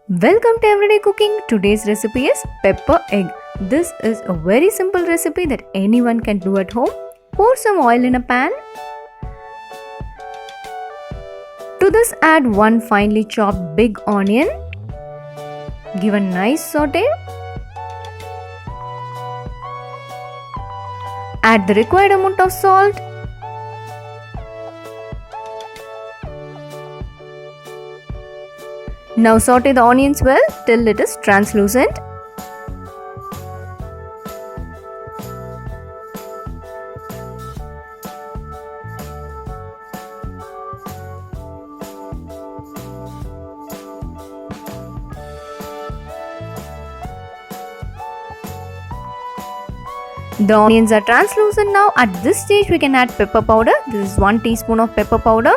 Welcome to Everyday Cooking. Today's recipe is pepper egg. This is a very simple recipe that anyone can do at home. Pour some oil in a pan. To this add one finely chopped big onion. Give a nice saute. Add the required amount of salt. Now saute the onions well till it is translucent. The onions are translucent now. At this stage we can add pepper powder. This is 1 teaspoon of pepper powder.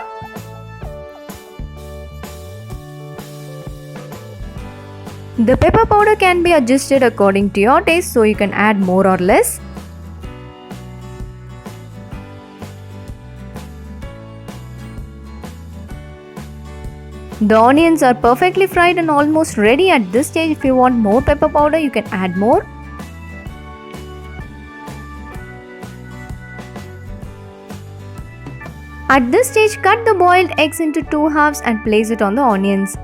The pepper powder can be adjusted according to your taste, so you can add more or less. The onions are perfectly fried and almost ready. At this stage, if you want more pepper powder, you can add more. At this stage, cut the boiled eggs into 2 halves and place it on the onions.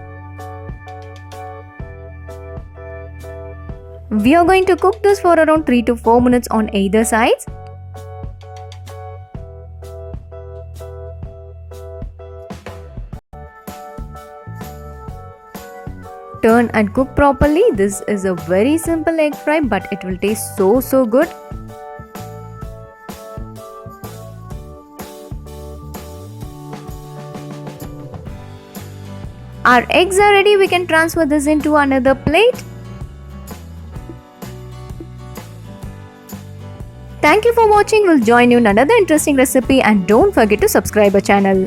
We are going to cook this for around 3 to 4 minutes on either sides. Turn and cook properly. This is a very simple egg fry, but it will taste so good. Our eggs are ready. We can transfer this into another plate. Thank you for watching. We'll join you in another interesting recipe and don't forget to subscribe our channel.